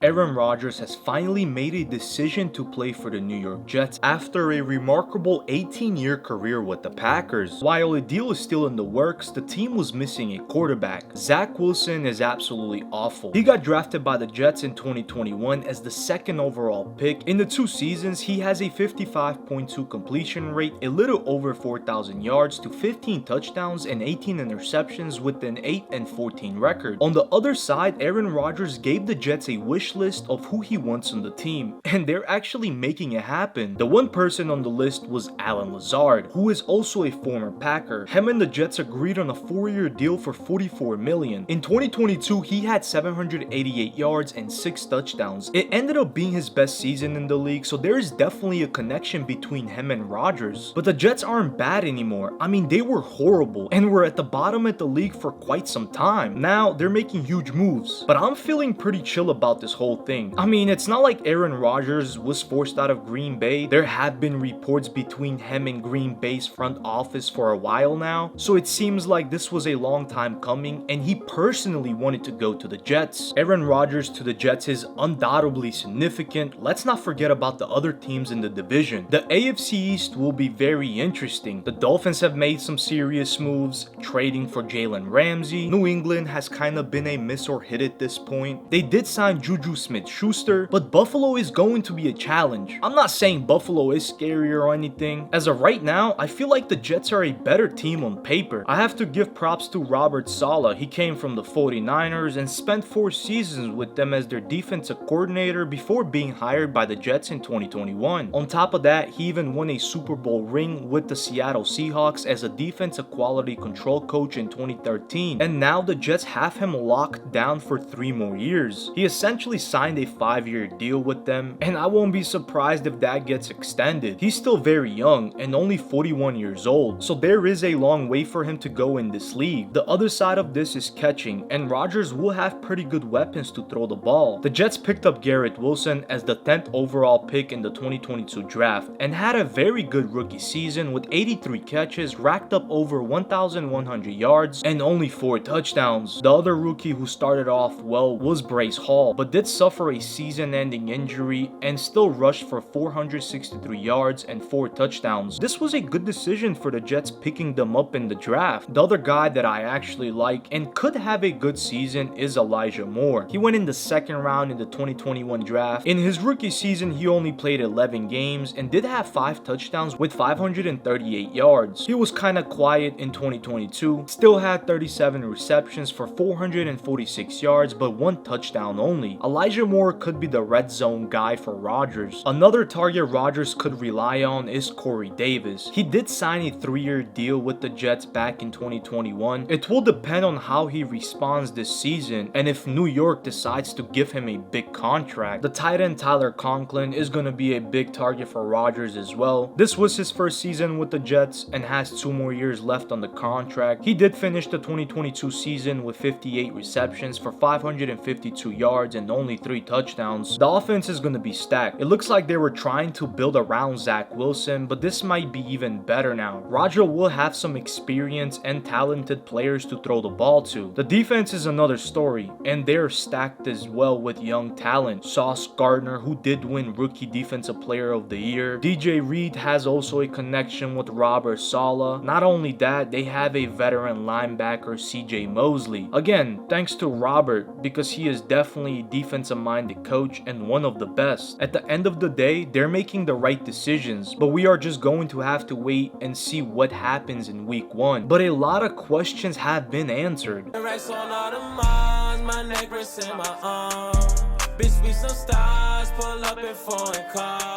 Aaron Rodgers has finally made a decision to play for the New York Jets after a remarkable 18-year career with the Packers. While a deal is still in the works, the team was missing a quarterback. Zach Wilson is absolutely awful. He got drafted by the Jets in 2021 as the second overall pick. In the 2 seasons, he has a 55.2 completion rate, a little over 4,000 yards to 15 touchdowns and 18 interceptions with an 8-14 record. On the other side, Aaron Rodgers gave the Jets a wish list of who he wants on the team, and they're actually making it happen. The one person on the list was Allen Lazard, who is also a former Packer. Him and the Jets agreed on a 4-year deal for $44 million. In 2022, he had 788 yards and 6 touchdowns. It ended up being his best season in the league, so there is definitely a connection between him and Rodgers. But the Jets aren't bad anymore. I mean, they were horrible and were at the bottom of the league for quite some time. Now, they're making huge moves, but I'm feeling pretty chill about this whole thing. I mean, it's not like Aaron Rodgers was forced out of Green Bay. There have been reports between him and Green Bay's front office for a while now, so it seems like this was a long time coming and he personally wanted to go to the Jets. Aaron Rodgers to the Jets is undoubtedly significant. Let's not forget about the other teams in the division. The AFC East will be very interesting. The Dolphins have made some serious moves, trading for Jalen Ramsey. New England has kind of been a miss or hit at this point. They did sign Juju Smith-Schuster, but Buffalo is going to be a challenge. I'm not saying Buffalo is scary or anything. As of right now, I feel like the Jets are a better team on paper. I have to give props to Robert Saleh. He came from the 49ers and spent 4 seasons with them as their defensive coordinator before being hired by the Jets in 2021. On top of that, he even won a Super Bowl ring with the Seattle Seahawks as a defensive quality control coach in 2013. And now the Jets have him locked down for 3 more years. He essentially signed a 5-year deal with them, and I won't be surprised if that gets extended. He's still very young and only 41 years old, so there is a long way for him to go in this league. The other side of this is catching, and Rodgers will have pretty good weapons to throw the ball. The Jets picked up Garrett Wilson as the 10th overall pick in the 2022 draft and had a very good rookie season with 83 catches, racked up over 1,100 yards and only 4 touchdowns. The other rookie who started off well was Breece Hall, but did suffer a season-ending injury and still rushed for 463 yards and 4 touchdowns. This was a good decision for the Jets picking them up in the draft. The other guy that I actually like and could have a good season is Elijah Moore. He went in the 2nd round in the 2021 draft. In his rookie season, he only played 11 games and did have 5 touchdowns with 538 yards. He was kind of quiet in 2022, still had 37 receptions for 446 yards but 1 touchdown only. Elijah Moore could be the red zone guy for Rodgers. Another target Rodgers could rely on is Corey Davis. He did sign a 3-year deal with the Jets back in 2021. It will depend on how he responds this season and if New York decides to give him a big contract. The tight end Tyler Conklin is going to be a big target for Rodgers as well. This was his first season with the Jets and has 2 more years left on the contract. He did finish the 2022 season with 58 receptions for 552 yards and only 3 touchdowns. The offense is going to be stacked. It looks like they were trying to build around Zach Wilson, but this might be even better now. Rodgers will have some experience and talented players to throw the ball to. The defense is another story, and they're stacked as well with young talent. Sauce Gardner, who did win Rookie Defensive Player of the Year. DJ Reed has also a connection with Robert Saleh. Not only that, they have a veteran linebacker, CJ Mosley. Again, thanks to Robert, because he is definitely a defensive-minded coach and one of the best. At the end of the day, they're making the right decisions, but we are just going to have to wait and see what happens in week 1. But a lot of questions have been answered. Bitch, we some stars, pull up in foreign cars.